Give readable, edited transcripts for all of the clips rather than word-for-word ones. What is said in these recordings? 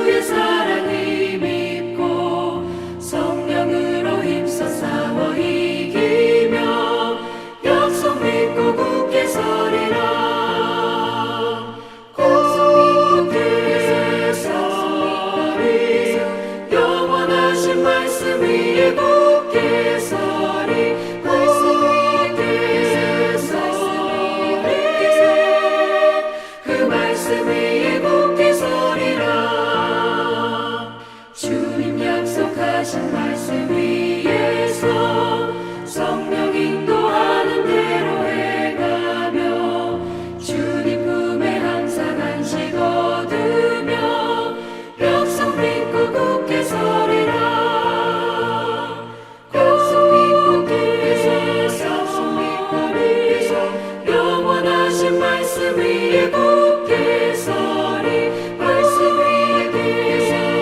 주의 사랑이 믿고 성령으로 힘써 싸워 이기며 약속 믿고 굳게 서리라. 굳게 서리 영원하신 말씀 위에 굳게 서리. 굳게 서리 그 말씀 위에 굳게 서리라. 주님 약속하신 말씀 위에서 성령 인도하는 대로 행하며 주님 품에 항상 안식 얻으며 약속 믿고 굳게 서리라. 약속 믿고 굳게 서리 영원하신 말씀 위에 굳게 서리. 말씀 위에 굳게 서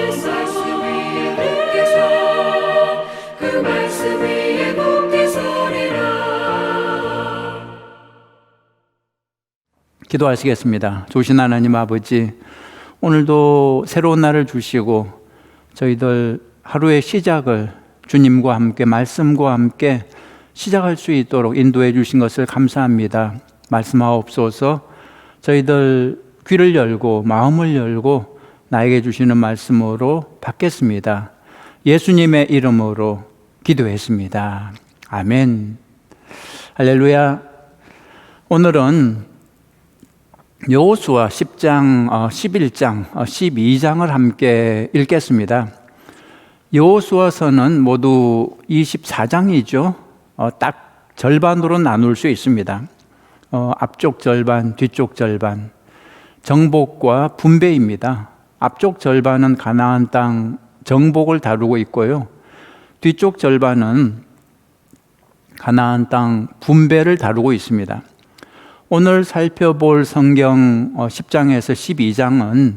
그 말씀 위에 굳게 서리라. 기도하시겠습니다. 좋으신 하나님 아버지, 오늘도 새로운 날을 주시고 저희들 하루의 시작을 주님과 함께 말씀과 함께 시작할 수 있도록 인도해 주신 것을 감사합니다. 말씀하옵소서. 저희들 귀를 열고 마음을 열고 나에게 주시는 말씀으로 받겠습니다. 예수님의 이름으로 기도했습니다. 아멘. 할렐루야. 오늘은 여호수아 10장, 11장, 12장을 함께 읽겠습니다. 여호수아서는 모두 24장이죠. 딱 절반으로 나눌 수 있습니다. 앞쪽 절반, 뒤쪽 절반, 정복과 분배입니다. 앞쪽 절반은 가나안 땅 정복을 다루고 있고요. 뒤쪽 절반은 가나안 땅 분배를 다루고 있습니다. 오늘 살펴볼 성경 10장에서 12장은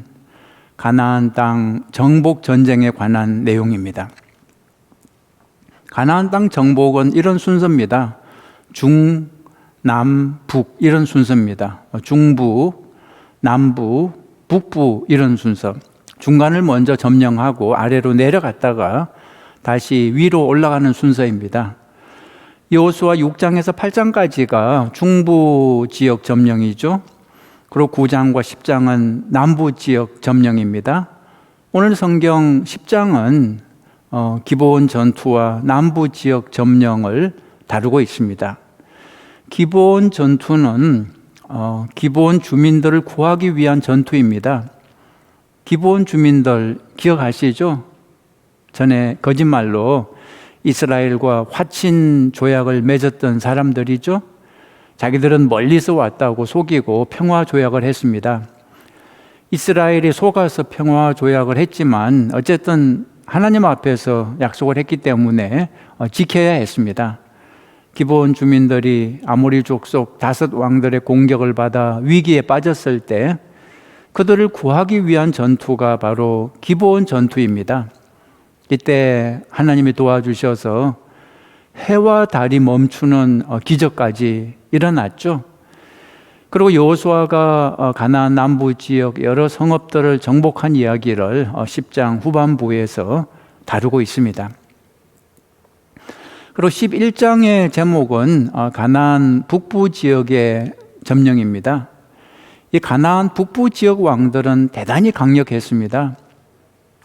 가나안 땅 정복 전쟁에 관한 내용입니다. 가나안 땅 정복은 이런 순서입니다. 중, 남, 북 이런 순서입니다. 중부, 남부, 북부 이런 순서. 중간을 먼저 점령하고 아래로 내려갔다가 다시 위로 올라가는 순서입니다. 여호수아 6장에서 8장까지가 중부 지역 점령이죠. 그리고 9장과 10장은 남부 지역 점령입니다. 오늘 성경 10장은 기브온 전투와 남부 지역 점령을 다루고 있습니다. 기브온 전투는 기브온 주민들을 구하기 위한 전투입니다. 기브온 주민들 기억하시죠? 전에 거짓말로 이스라엘과 화친 조약을 맺었던 사람들이죠. 자기들은 멀리서 왔다고 속이고 평화 조약을 했습니다. 이스라엘이 속아서 평화 조약을 했지만 어쨌든 하나님 앞에서 약속을 했기 때문에 지켜야 했습니다. 기브온 주민들이 아모리 족속 5 왕들의 공격을 받아 위기에 빠졌을 때 그들을 구하기 위한 전투가 바로 기브온 전투입니다. 이때 하나님이 도와주셔서 해와 달이 멈추는 기적까지 일어났죠. 그리고 여호수아가 가나안 남부 지역 여러 성읍들을 정복한 이야기를 10장 후반부에서 다루고 있습니다. 그리고 11장의 제목은 가나안 북부 지역의 점령입니다. 이 가나안 북부 지역 왕들은 대단히 강력했습니다.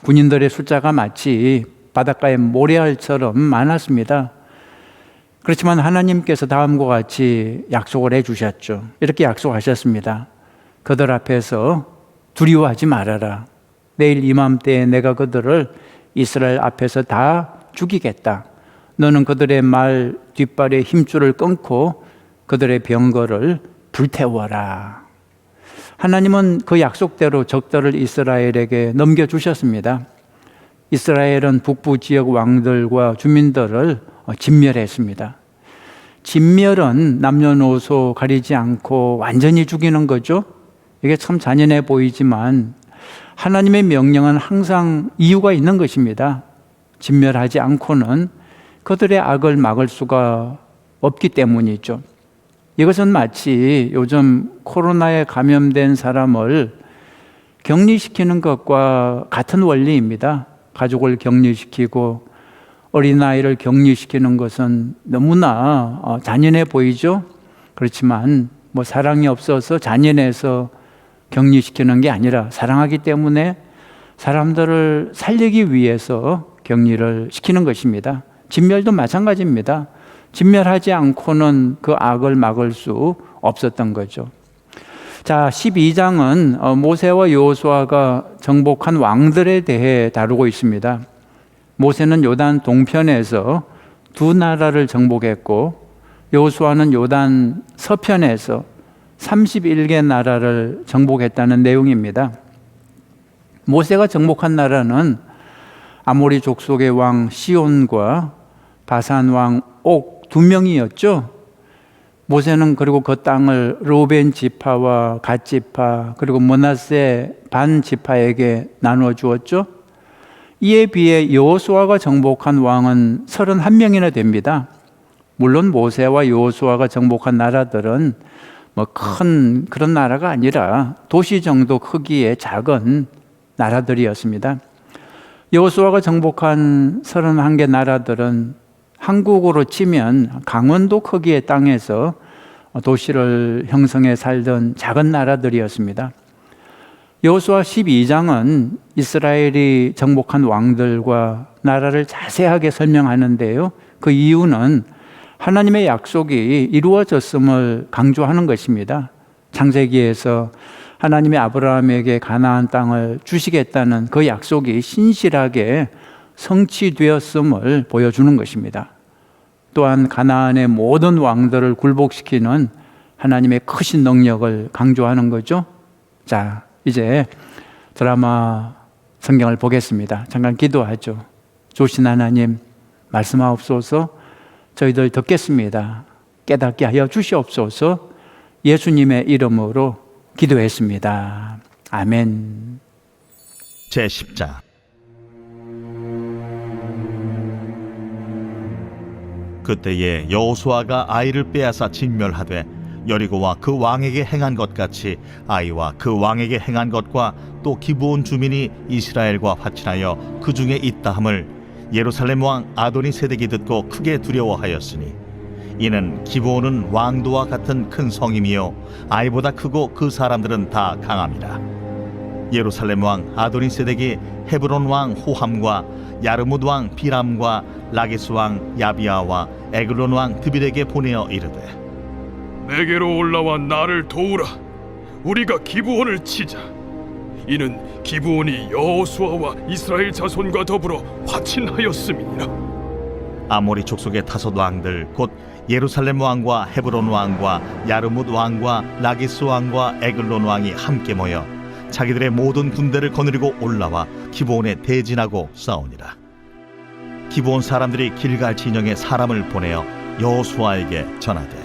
군인들의 숫자가 마치 바닷가의 모래알처럼 많았습니다. 그렇지만 하나님께서 다음과 같이 약속을 해주셨죠. 이렇게 약속하셨습니다. 그들 앞에서 두려워하지 말아라. 내일 이맘때에 내가 그들을 이스라엘 앞에서 다 죽이겠다. 너는 그들의 말 뒷발의 힘줄을 끊고 그들의 병거를 불태워라. 하나님은 그 약속대로 적들을 이스라엘에게 넘겨주셨습니다. 이스라엘은 북부 지역 왕들과 주민들을 진멸했습니다. 진멸은 남녀노소 가리지 않고 완전히 죽이는 거죠. 이게 참 잔인해 보이지만 하나님의 명령은 항상 이유가 있는 것입니다. 진멸하지 않고는 그들의 악을 막을 수가 없기 때문이죠. 이것은 마치 요즘 코로나에 감염된 사람을 격리시키는 것과 같은 원리입니다. 가족을 격리시키고 어린아이를 격리시키는 것은 너무나 잔인해 보이죠. 그렇지만 사랑이 없어서 잔인해서 격리시키는 게 아니라 사랑하기 때문에 사람들을 살리기 위해서 격리를 시키는 것입니다. 진멸도 마찬가지입니다. 진멸하지 않고는 그 악을 막을 수 없었던 거죠. 자, 12장은 모세와 여호수아가 정복한 왕들에 대해 다루고 있습니다. 모세는 요단 동편에서 두 나라를 정복했고 여호수아는 요단 서편에서 31개 나라를 정복했다는 내용입니다. 모세가 정복한 나라는 아모리 족속의 왕 시온과 바산 왕 옥 두 명이었죠. 모세는 그리고 그 땅을 르우벤 지파와 갓 지파 그리고 므낫세 반 지파에게 나누어 주었죠. 이에 비해 여호수아가 정복한 왕은 31명이나 됩니다. 물론 모세와 여호수아가 정복한 나라들은 큰 그런 나라가 아니라 도시 정도 크기의 작은 나라들이었습니다. 여호수아가 정복한 31개 나라들은 한국으로 치면 강원도 크기의 땅에서 도시를 형성해 살던 작은 나라들이었습니다. 여호수아 12장은 이스라엘이 정복한 왕들과 나라를 자세하게 설명하는데요. 그 이유는 하나님의 약속이 이루어졌음을 강조하는 것입니다. 창세기에서 하나님이 아브라함에게 가나안 땅을 주시겠다는 그 약속이 신실하게 성취되었음을 보여주는 것입니다. 또한 가나안의 모든 왕들을 굴복시키는 하나님의 크신 능력을 강조하는 거죠. 자, 이제 드라마 성경을 보겠습니다. 잠깐 기도하죠. 조신 하나님, 말씀하옵소서. 저희들 듣겠습니다. 깨닫게 하여 주시옵소서. 예수님의 이름으로 기도했습니다. 아멘. 제10장. 그때에 여호수아가 아이를 빼앗아 진멸하되 여리고와 그 왕에게 행한 것 같이 아이와 그 왕에게 행한 것과 또 기브온 주민이 이스라엘과 화친하여 그 중에 있다함을 예루살렘 왕 아도니세덱이 듣고 크게 두려워하였으니 이는 기브온은 왕도와 같은 큰 성임이요 아이보다 크고 그 사람들은 다 강함이라. 예루살렘 왕 아도니세덱이 헤브론 왕 호함과 야르뭇 왕 비람과 라기스 왕 야비아와 에글론 왕 드빌에게 보내어 이르되 내게로 올라와 나를 도우라. 우리가 기브온을 치자. 이는 기브온이 여호수아와 이스라엘 자손과 더불어 화친하였음이니라. 아모리 족속의 다섯 왕들 곧 예루살렘 왕과 헤브론 왕과 야르뭇 왕과 라기스 왕과 에글론 왕이 함께 모여 자기들의 모든 군대를 거느리고 올라와 기브온에 대진하고 싸우니라. 기브온 사람들이 길갈 진영에 사람을 보내어 여호수아에게 전하되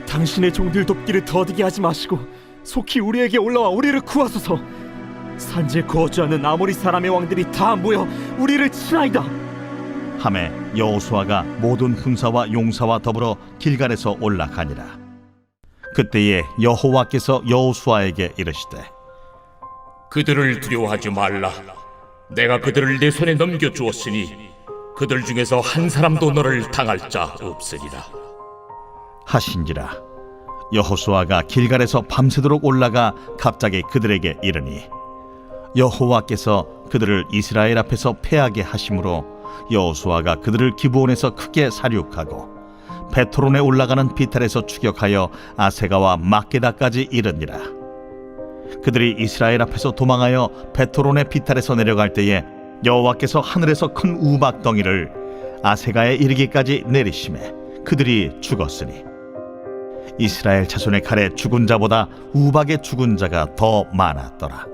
당신의 종들 돕기를 더디게 하지 마시고 속히 우리에게 올라와 우리를 구하소서. 산지에 거주하는 아모리 사람의 왕들이 다 모여 우리를 치나이다. 하매 여호수아가 모든 군사와 용사와 더불어 길갈에서 올라가니라. 그때에 여호와께서 여호수아에게 이르시되 그들을 두려워하지 말라. 내가 그들을 내 손에 넘겨주었으니 그들 중에서 한 사람도 너를 당할 자 없으리라 하신지라. 여호수아가 길갈에서 밤새도록 올라가 갑자기 그들에게 이르니 여호와께서 그들을 이스라엘 앞에서 패하게 하심으로 여호수아가 그들을 기브온에서 크게 사륙하고 베토론에 올라가는 비탈에서 추격하여 아세가와 막게다까지 이르니라. 그들이 이스라엘 앞에서 도망하여 베토론의 비탈에서 내려갈 때에 여호와께서 하늘에서 큰 우박덩이를 아세가에 이르기까지 내리심에 그들이 죽었으니 이스라엘 자손의 칼에 죽은 자보다 우박에 죽은 자가 더 많았더라.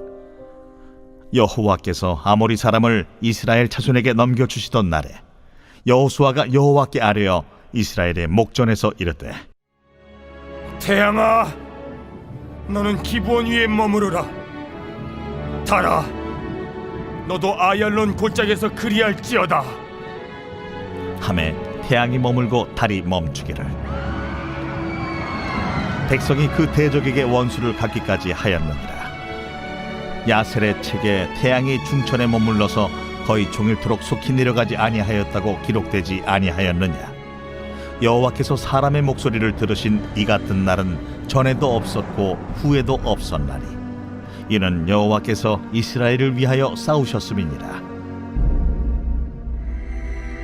여호와께서 아모리 사람을 이스라엘 자손에게 넘겨주시던 날에 여호수아가 여호와께 아뢰어 이스라엘의 목전에서 이르되 태양아, 너는 기브온 위에 머무르라. 달아, 너도 아얄론 골짜기에서 그리할지어다. 하매 태양이 머물고 달이 멈추기를 백성이 그 대적에게 원수를 갚기까지 하였느니라. 야셀의 책에 태양이 중천에 머물러서 거의 종일토록 속히 내려가지 아니하였다고 기록되지 아니하였느냐. 여호와께서 사람의 목소리를 들으신 이 같은 날은 전에도 없었고 후에도 없었나니 이는 여호와께서 이스라엘을 위하여 싸우셨음이니라.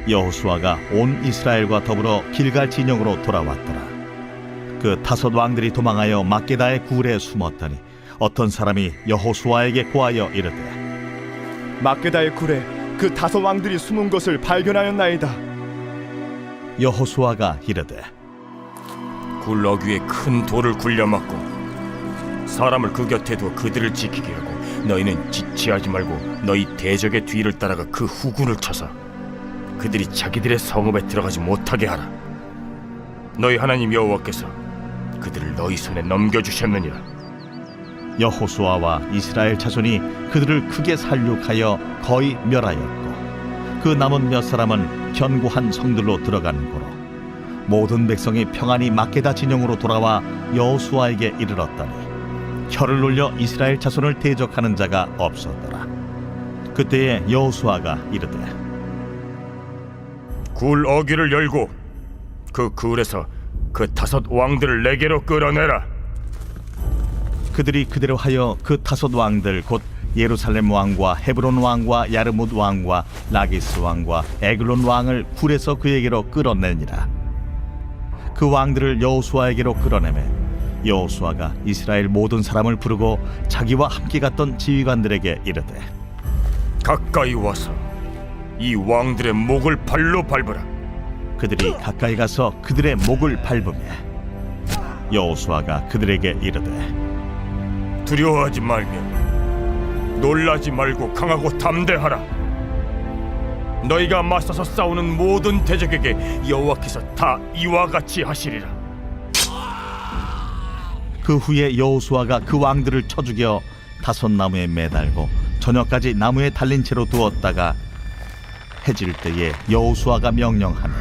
여호수아가 온 이스라엘과 더불어 길갈 진영으로 돌아왔더라. 그 다섯 왕들이 도망하여 막게다의 굴에 숨었더니 어떤 사람이 여호수아에게 고하여 이르되 막게다의 굴에 그 다섯 왕들이 숨은 것을 발견하였나이다. 여호수아가 이르되 굴 어귀에 큰 돌을 굴려막고 사람을 그 곁에 두어 그들을 지키게 하고 너희는 지체하지 말고 너희 대적의 뒤를 따라가 그 후군을 쳐서 그들이 자기들의 성읍에 들어가지 못하게 하라. 너희 하나님 여호와께서 그들을 너희 손에 넘겨주셨느니라. 여호수아와 이스라엘 자손이 그들을 크게 살육하여 거의 멸하였고 그 남은 몇 사람은 견고한 성들로 들어간 고로 모든 백성이 평안히 막게다 진영으로 돌아와 여호수아에게 이르렀더니 혀를 놀려 이스라엘 자손을 대적하는 자가 없었더라. 그때에 여호수아가 이르되 굴 어귀를 열고 그 굴에서 그 다섯 왕들을 내게로 끌어내라. 그들이 그대로 하여 그 다섯 왕들 곧 예루살렘 왕과 헤브론 왕과 야르뭇 왕과 라기스 왕과 에글론 왕을 굴에서 그에게로 끌어내니라. 그 왕들을 여호수아에게로 끌어내매 여호수아가 이스라엘 모든 사람을 부르고 자기와 함께 갔던 지휘관들에게 이르되 가까이 와서 이 왕들의 목을 발로 밟으라. 그들이 가까이 가서 그들의 목을 밟으며 여호수아가 그들에게 이르되 두려워하지 말며 놀라지 말고 강하고 담대하라. 너희가 맞서서 싸우는 모든 대적에게 여호와께서 다 이와 같이 하시리라. 그 후에 여호수아가 그 왕들을 쳐 죽여 다섯 나무에 매달고 저녁까지 나무에 달린 채로 두었다가 해질 때에 여호수아가 명령하며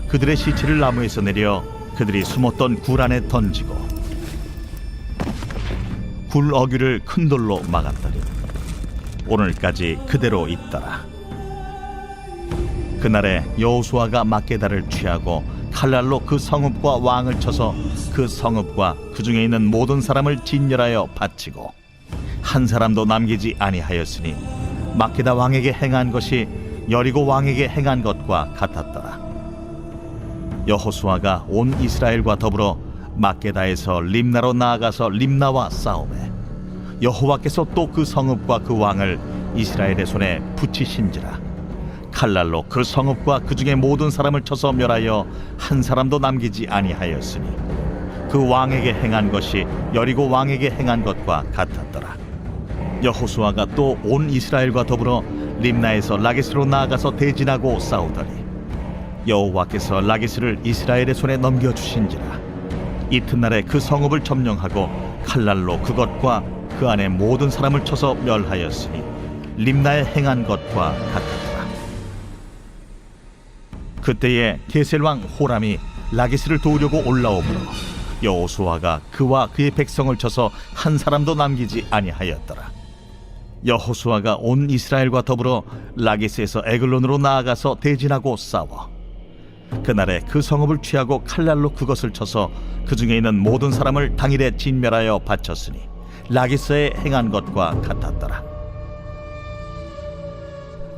그들의 시체를 나무에서 내려 그들이 숨었던 굴 안에 던지고 굴 어귀를 큰 돌로 막았더니 오늘까지 그대로 있더라. 그날에 여호수아가 막게다를 취하고 칼날로 그 성읍과 왕을 쳐서 그 성읍과 그 중에 있는 모든 사람을 진멸하여 바치고 한 사람도 남기지 아니하였으니 막게다 왕에게 행한 것이 여리고 왕에게 행한 것과 같았더라. 여호수아가 온 이스라엘과 더불어 막게다에서 림나로 나아가서 림나와 싸우매 여호와께서 또 그 성읍과 그 왕을 이스라엘의 손에 붙이신지라. 칼날로 그 성읍과 그 중에 모든 사람을 쳐서 멸하여 한 사람도 남기지 아니하였으니 그 왕에게 행한 것이 여리고 왕에게 행한 것과 같았더라. 여호수아가 또 온 이스라엘과 더불어 림나에서 라기스로 나아가서 대진하고 싸우더니 여호와께서 라기스를 이스라엘의 손에 넘겨주신지라. 이튿날에 그 성읍을 점령하고 칼날로 그것과 그 안에 모든 사람을 쳐서 멸하였으니 림나에 행한 것과 같았더라. 그때에 게셀 왕 호람이 라기스를 도우려고 올라오므로 여호수아가 그와 그의 백성을 쳐서 한 사람도 남기지 아니하였더라. 여호수아가 온 이스라엘과 더불어 라기스에서 에글론으로 나아가서 대진하고 싸워 그날에 그 성읍을 취하고 칼날로 그것을 쳐서 그 중에 있는 모든 사람을 당일에 진멸하여 바쳤으니 라기스에 행한 것과 같았더라.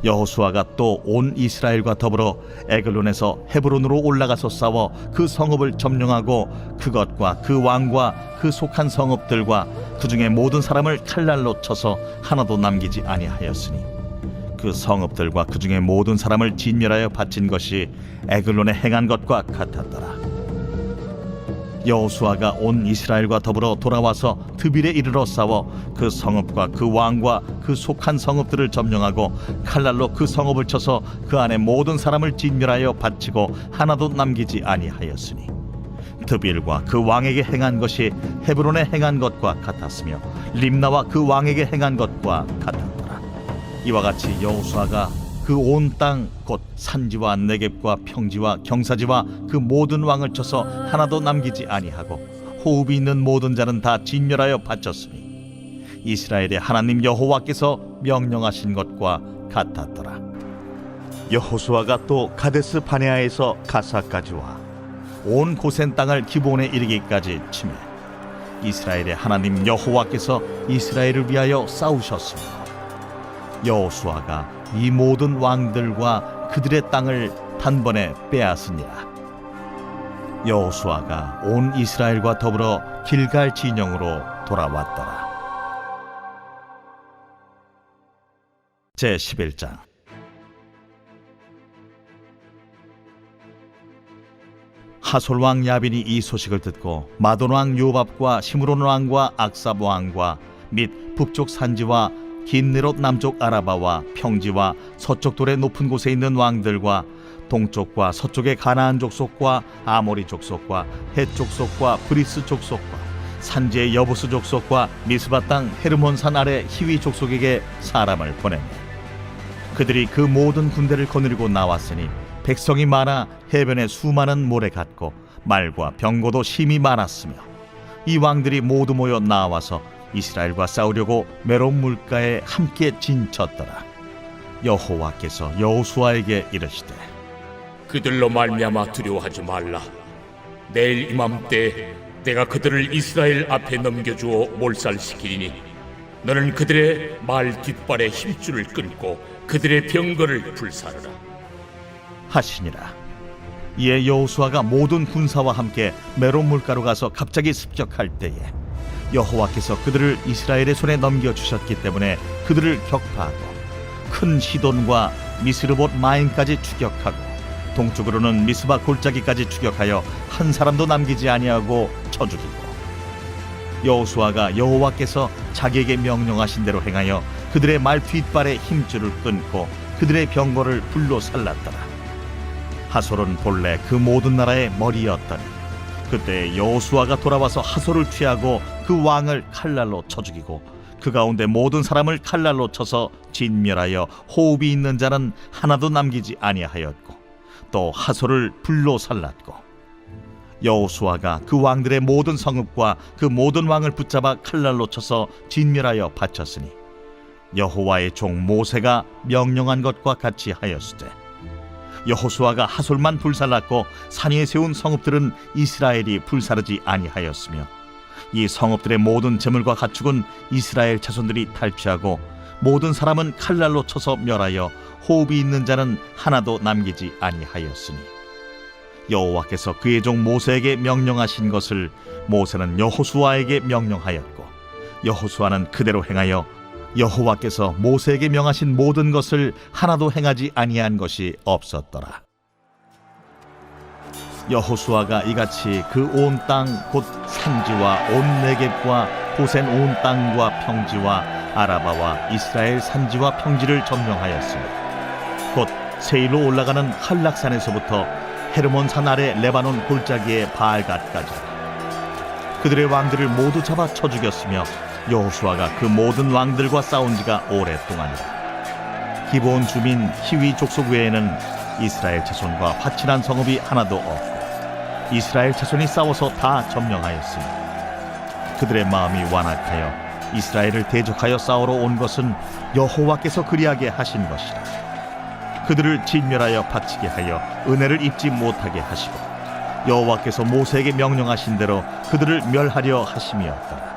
여호수아가 또 온 이스라엘과 더불어 에글론에서 헤브론으로 올라가서 싸워 그 성읍을 점령하고 그것과 그 왕과 그 속한 성읍들과 그 중에 모든 사람을 칼날로 쳐서 하나도 남기지 아니하였으니 그 성읍들과 그 중에 모든 사람을 진멸하여 바친 것이 에글론에 행한 것과 같았더라. 여호수아가 온 이스라엘과 더불어 돌아와서 드빌에 이르러 싸워 그 성읍과 그 왕과 그 속한 성읍들을 점령하고 칼날로 그 성읍을 쳐서 그 안에 모든 사람을 진멸하여 바치고 하나도 남기지 아니하였으니 드빌과 그 왕에게 행한 것이 헤브론에 행한 것과 같았으며 림나와 그 왕에게 행한 것과 같았더라. 이와 같이 여호수아가 그 온 땅 곧 산지와 네겝과 평지와 경사지와 그 모든 왕을 쳐서 하나도 남기지 아니하고 호흡이 있는 모든 자는 다 진멸하여 바쳤으니 이스라엘의 하나님 여호와께서 명령하신 것과 같았더라. 여호수아가 또 가데스 바네아에서 가사까지 와 온 고센 땅을 기본에 이르기까지 치매 이스라엘의 하나님 여호와께서 이스라엘을 위하여 싸우셨으며 여호수아가 이 모든 왕들과 그들의 땅을 단번에 빼앗으니라. 여호수아가 온 이스라엘과 더불어 길갈 진영으로 돌아왔더라. 제 11장. 하솔 왕 야빈이 이 소식을 듣고 마돈 왕 요밥과 시므론 왕과 악삽 왕과 및 북쪽 산지와 긴네롯 남쪽 아라바와 평지와 서쪽 돌의 높은 곳에 있는 왕들과 동쪽과 서쪽의 가나안 족속과 아모리 족속과 헷 족속과 브리스 족속과 산지의 여부스 족속과 미스바 땅 헤르몬 산 아래 히위 족속에게 사람을 보내매 그들이 그 모든 군대를 거느리고 나왔으니 백성이 많아 해변에 수많은 모래 같고 말과 병거도 심히 많았으며 이 왕들이 모두 모여 나와서 이스라엘과 싸우려고 메론 물가에 함께 진쳤더라. 여호와께서 여호수아에게 이르시되 그들로 말미암아 두려워하지 말라. 내일 이맘때 내가 그들을 이스라엘 앞에 넘겨주어 몰살시키리니 너는 그들의 말 뒷발에 힘줄을 끊고 그들의 병거를 불사르라 하시니라. 이에 여호수아가 모든 군사와 함께 메론 물가로 가서 갑자기 습격할 때에 여호와께서 그들을 이스라엘의 손에 넘겨주셨기 때문에 그들을 격파하고 큰 시돈과 미스르봇 마임까지 추격하고 동쪽으로는 미스바 골짜기까지 추격하여 한 사람도 남기지 아니하고 쳐 죽이고 여호수아가 여호와께서 자기에게 명령하신 대로 행하여 그들의 말 뒷발에 힘줄을 끊고 그들의 병거를 불로 살랐더라. 하솔은 본래 그 모든 나라의 머리였더니 그때 여호수아가 돌아와서 하솔을 취하고 그 왕을 칼날로 쳐 죽이고 그 가운데 모든 사람을 칼날로 쳐서 진멸하여 호흡이 있는 자는 하나도 남기지 아니하였고 또 하솔을 불로 살랐고 여호수아가 그 왕들의 모든 성읍과 그 모든 왕을 붙잡아 칼날로 쳐서 진멸하여 바쳤으니 여호와의 종 모세가 명령한 것과 같이 하였으되 여호수아가 하솔만 불살랐고 산 위에 세운 성읍들은 이스라엘이 불사르지 아니하였으며 이 성읍들의 모든 재물과 가축은 이스라엘 자손들이 탈취하고 모든 사람은 칼날로 쳐서 멸하여 호흡이 있는 자는 하나도 남기지 아니하였으니 여호와께서 그의 종 모세에게 명령하신 것을 모세는 여호수아에게 명령하였고 여호수아는 그대로 행하여 여호와께서 모세에게 명하신 모든 것을 하나도 행하지 아니한 것이 없었더라. 여호수아가 이같이 그 온 땅 곧 산지와 온 네겝과 고센 온 땅과 평지와 아라바와 이스라엘 산지와 평지를 점령하였으며 곧 세일로 올라가는 한락산에서부터 헤르몬 산 아래 레바논 골짜기의 바알갓까지 그들의 왕들을 모두 잡아 쳐 죽였으며 여호수아가 그 모든 왕들과 싸운 지가 오랫동안이라. 기브온 주민 히위 족속 외에는 이스라엘 자손과 화친한 성읍이 하나도 없고 이스라엘 자손이 싸워서 다 점령하였으니 그들의 마음이 완악하여 이스라엘을 대적하여 싸우러 온 것은 여호와께서 그리하게 하신 것이라. 그들을 진멸하여 바치게 하여 은혜를 입지 못하게 하시고 여호와께서 모세에게 명령하신 대로 그들을 멸하려 하심이었더라.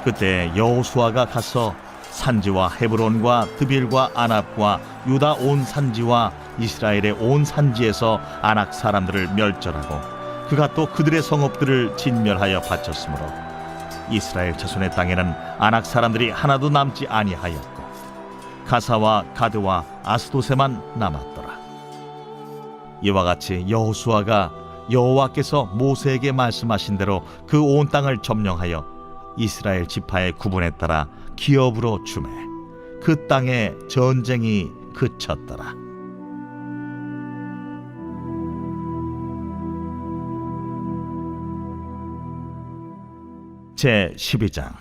그때 여호수아가 가서 산지와 헤브론과 드빌과 아납과 유다 온 산지와 이스라엘의 온 산지에서 아낙 사람들을 멸절하고 그가 또 그들의 성읍들을 진멸하여 바쳤으므로 이스라엘 자손의 땅에는 아낙 사람들이 하나도 남지 아니하였고 가사와 가드와 아스도세만 남았더라. 이와 같이 여호수아가 여호와께서 모세에게 말씀하신 대로 그 온 땅을 점령하여 이스라엘 지파의 구분에 따라 기업으로 주매 그 땅에 전쟁이 그쳤더라. 제 12장.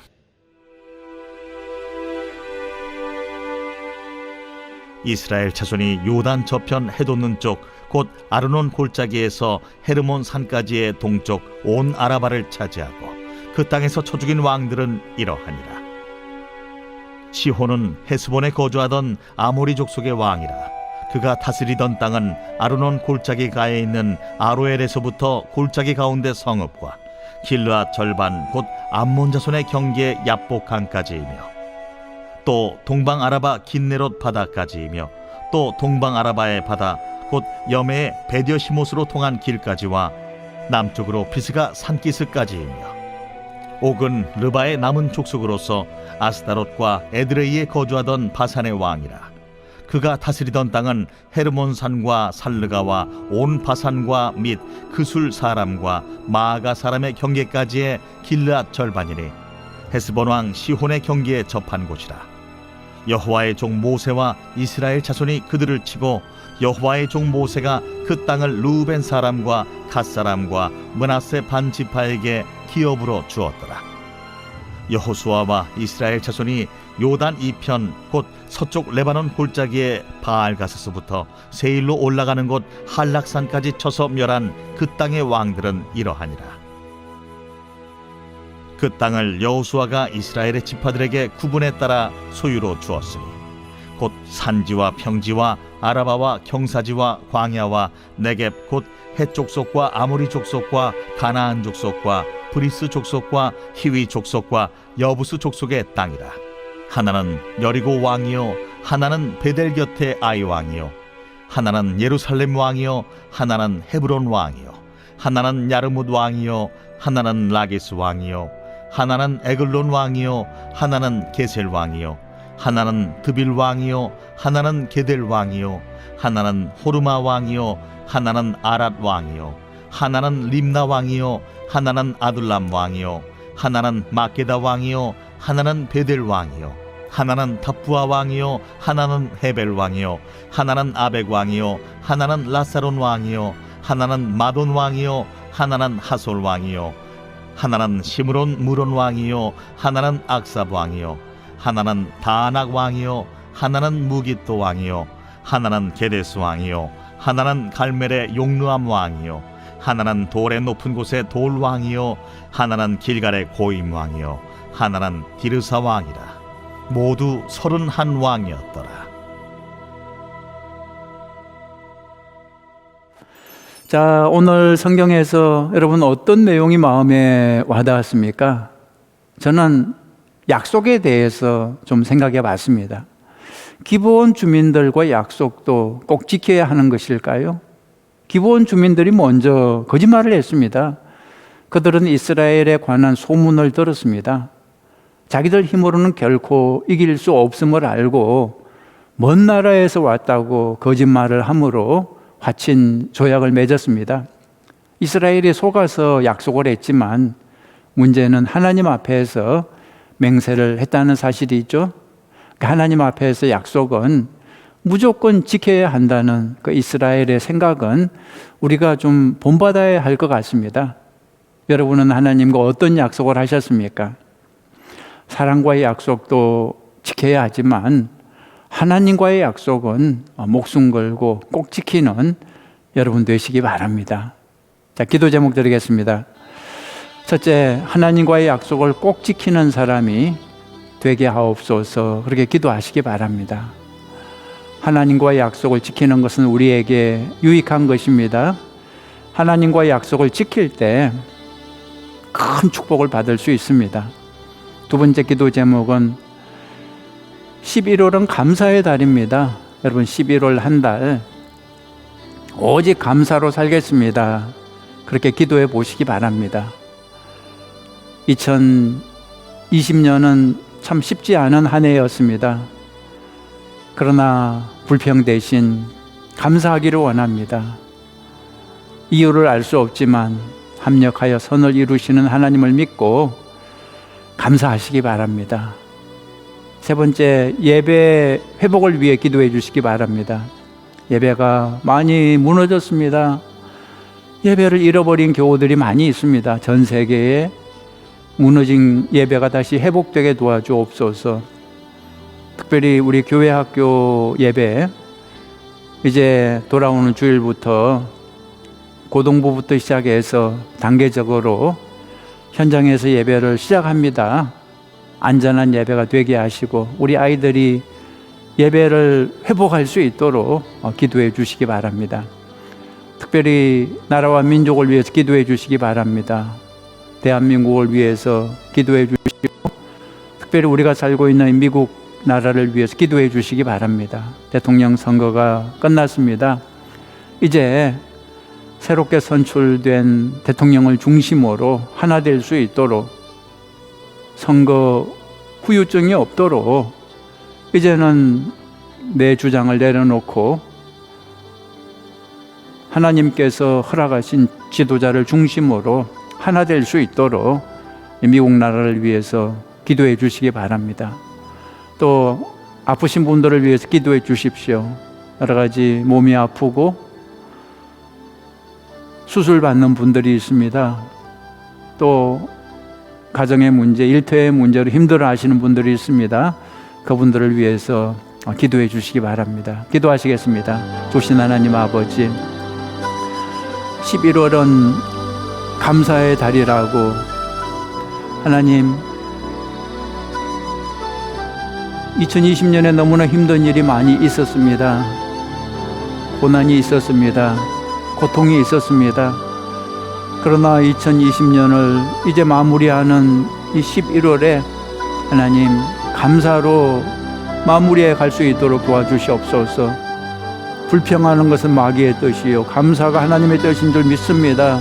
이스라엘 자손이 요단 저편 해돋는 쪽 곧 아르논 골짜기에서 헤르몬 산까지의 동쪽 온 아라바를 차지하고 그 땅에서 쳐 죽인 왕들은 이러하니라. 시혼은 헤스본에 거주하던 아모리 족속의 왕이라. 그가 다스리던 땅은 아르논 골짜기 가에 있는 아로엘에서부터 골짜기 가운데 성읍과 길르앗 절반 곧 암몬 자손의 경계 야복강까지이며 또 동방 아라바 긴네롯 바다까지이며 또 동방 아라바의 바다 곧 여매의 베디어시못으로 통한 길까지와 남쪽으로 비스가 산기스까지이며 옥은 르바의 남은 족속으로서 아스다롯과 에드레이에 거주하던 바산의 왕이라. 그가 다스리던 땅은 헤르몬산과 살르가와 온 바산과 및 그술 사람과 마아가 사람의 경계까지의 길르앗 절반이니 헤스본 왕 시혼의 경계에 접한 곳이라. 여호와의 종 모세와 이스라엘 자손이 그들을 치고 여호와의 종 모세가 그 땅을 루벤 사람과 갓 사람과 므낫세 반 지파에게 기업으로 주었더라. 여호수아와 이스라엘 자손이 요단 이편 곧 서쪽 레바논 골짜기의 바알가스서부터 세일로 올라가는 곳 한락산까지 쳐서 멸한 그 땅의 왕들은 이러하니라. 그 땅을 여호수아가 이스라엘의 지파들에게 구분에 따라 소유로 주었으니 곧 산지와 평지와 아라바와 경사지와 광야와 네겝 곧 헷 족속과 아모리 족속과 가나안 족속과 브리스 족속과 히위 족속과 여부스 족속의 땅이라. 하나는 여리고 왕이요 하나는 베델 곁의 아이 왕이요 하나는 예루살렘 왕이요 하나는 헤브론 왕이요 하나는 야르뭇 왕이요 하나는 라기스 왕이요 하나는 에글론 왕이요 하나는 게셀 왕이요 하나는 드빌 왕이요 하나는 게델 왕이요 하나는 호르마 왕이요 하나는 아랏 왕이요 하나는 림나 왕이요 하나는 아둘람 왕이요 하나는 마게다 왕이요 하나는 베델 왕이요 하나는 답부아 왕이요 하나는 헤벨 왕이요 하나는 아벡 왕이요 하나는 라사론 왕이요 하나는 마돈 왕이요 하나는 하솔 왕이요 하나는 시므론 무론 왕이요 하나는 악삽 왕이요 하나는 다낙 왕이요 하나는 무깃도 왕이요 하나는 게데스 왕이요 하나는 갈멜의 용르암 왕이요 하나는 돌의 높은 곳의 돌 왕이요 하나는 길갈의 고임 왕이요 하나는 디르사 왕이라. 모두 31 왕이었더라. 자, 오늘 성경에서 여러분 어떤 내용이 마음에 와닿았습니까? 저는 약속에 대해서 좀 생각해 봤습니다. 기브온 주민들과 약속도 꼭 지켜야 하는 것일까요? 기브온 주민들이 먼저 거짓말을 했습니다. 그들은 이스라엘에 관한 소문을 들었습니다. 자기들 힘으로는 결코 이길 수 없음을 알고 먼 나라에서 왔다고 거짓말을 함으로 화친 조약을 맺었습니다. 이스라엘이 속아서 약속을 했지만 문제는 하나님 앞에서 맹세를 했다는 사실이 있죠. 하나님 앞에서 약속은 무조건 지켜야 한다는 그 이스라엘의 생각은 우리가 좀 본받아야 할 것 같습니다. 여러분은 하나님과 어떤 약속을 하셨습니까? 사랑과의 약속도 지켜야 하지만 하나님과의 약속은 목숨 걸고 꼭 지키는 여러분 되시기 바랍니다. 자, 기도 제목 드리겠습니다. 첫째, 하나님과의 약속을 꼭 지키는 사람이 되게 하옵소서. 그렇게 기도하시기 바랍니다. 하나님과의 약속을 지키는 것은 우리에게 유익한 것입니다. 하나님과의 약속을 지킬 때 큰 축복을 받을 수 있습니다. 두 번째 기도 제목은 11월은 감사의 달입니다. 여러분 11월 한 달 오직 감사로 살겠습니다. 그렇게 기도해 보시기 바랍니다. 2020년은 참 쉽지 않은 한 해였습니다. 그러나 불평 대신 감사하기를 원합니다. 이유를 알 수 없지만 합력하여 선을 이루시는 하나님을 믿고 감사하시기 바랍니다. 세 번째, 예배 회복을 위해 기도해 주시기 바랍니다. 예배가 많이 무너졌습니다. 예배를 잃어버린 교우들이 많이 있습니다. 전 세계에 무너진 예배가 다시 회복되게 도와주옵소서. 특별히 우리 교회 학교 예배 이제 돌아오는 주일부터 고등부부터 시작해서 단계적으로 현장에서 예배를 시작합니다. 안전한 예배가 되게 하시고 우리 아이들이 예배를 회복할 수 있도록 기도해 주시기 바랍니다. 특별히 나라와 민족을 위해서 기도해 주시기 바랍니다. 대한민국을 위해서 기도해 주시고 특별히 우리가 살고 있는 미국 나라를 위해서 기도해 주시기 바랍니다. 대통령 선거가 끝났습니다. 이제 새롭게 선출된 대통령을 중심으로 하나 될 수 있도록 선거 후유증이 없도록 이제는 내 주장을 내려놓고 하나님께서 허락하신 지도자를 중심으로 하나 될 수 있도록 미국 나라를 위해서 기도해 주시기 바랍니다. 또 아프신 분들을 위해서 기도해 주십시오. 여러 가지 몸이 아프고 수술 받는 분들이 있습니다. 또 가정의 문제, 일터의 문제로 힘들어 하시는 분들이 있습니다. 그분들을 위해서 기도해 주시기 바랍니다. 기도하시겠습니다. 조신 하나님 아버지, 11월은 감사의 달이라고 하나님 2020년에 너무나 힘든 일이 많이 있었습니다. 고난이 있었습니다. 고통이 있었습니다. 그러나 2020년을 이제 마무리하는 이 11월에 하나님 감사로 마무리해 갈 수 있도록 도와주시옵소서. 불평하는 것은 마귀의 뜻이요 감사가 하나님의 뜻인 줄 믿습니다.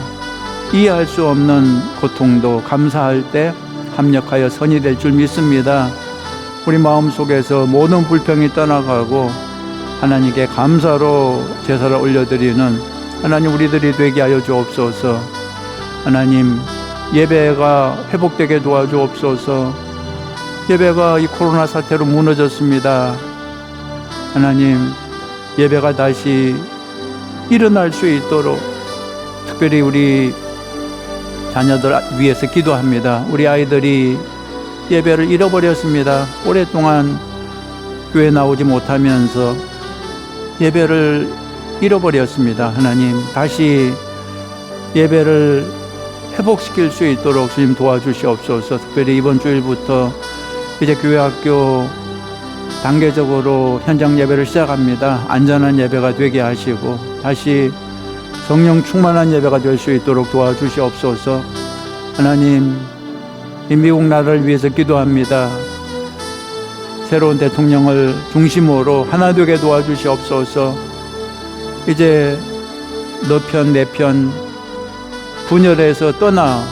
이해할 수 없는 고통도 감사할 때 합력하여 선이 될 줄 믿습니다. 우리 마음속에서 모든 불평이 떠나가고 하나님께 감사로 제사를 올려드리는 하나님 우리들이 되게 하여 주옵소서. 하나님 예배가 회복되게 도와주옵소서. 예배가 이 코로나 사태로 무너졌습니다. 하나님 예배가 다시 일어날 수 있도록 특별히 우리 자녀들 위해서 기도합니다. 우리 아이들이 예배를 잃어버렸습니다. 오랫동안 교회 나오지 못하면서 예배를 잃어버렸습니다. 하나님 다시 예배를 회복시킬 수 있도록 주님 도와주시옵소서. 특별히 이번 주일부터 이제 교회 학교 단계적으로 현장 예배를 시작합니다. 안전한 예배가 되게 하시고 다시 성령 충만한 예배가 될 수 있도록 도와주시옵소서. 하나님 이 미국 나라를 위해서 기도합니다. 새로운 대통령을 중심으로 하나 되게 도와주시옵소서. 이제 너 편 내 편 분열해서 떠나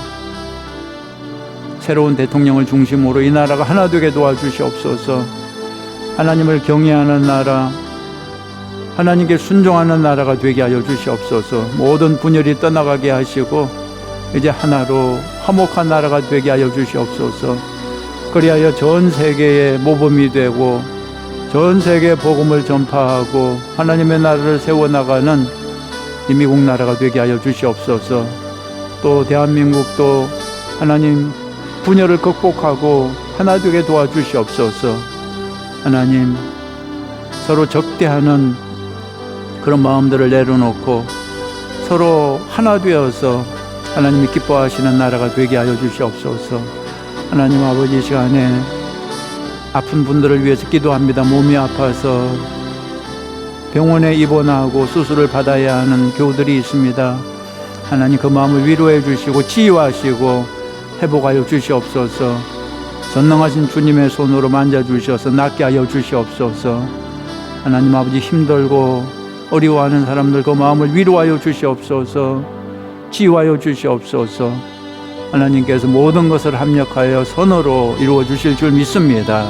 새로운 대통령을 중심으로 이 나라가 하나 되게 도와주시옵소서. 하나님을 경외하는 나라, 하나님께 순종하는 나라가 되게 하여 주시옵소서. 모든 분열이 떠나가게 하시고 이제 하나로 화목한 나라가 되게 하여 주시옵소서. 그리하여 전 세계의 모범이 되고 전 세계에 복음을 전파하고 하나님의 나라를 세워나가는 이 미국 나라가 되게 하여 주시옵소서. 또 대한민국도 하나님 분열을 극복하고 하나 되게 도와주시옵소서. 하나님 서로 적대하는 그런 마음들을 내려놓고 서로 하나 되어서 하나님이 기뻐하시는 나라가 되게 하여 주시옵소서. 하나님 아버지 이 시간에 아픈 분들을 위해서 기도합니다. 몸이 아파서 병원에 입원하고 수술을 받아야 하는 교우들이 있습니다. 하나님 그 마음을 위로해 주시고 치유하시고 회복하여 주시옵소서. 전능하신 주님의 손으로 만져주셔서 낫게 하여 주시옵소서. 하나님 아버지 힘들고 어려워하는 사람들 그 마음을 위로하여 주시옵소서. 치유하여 주시옵소서. 하나님께서 모든 것을 합력하여 선으로 이루어 주실 줄 믿습니다.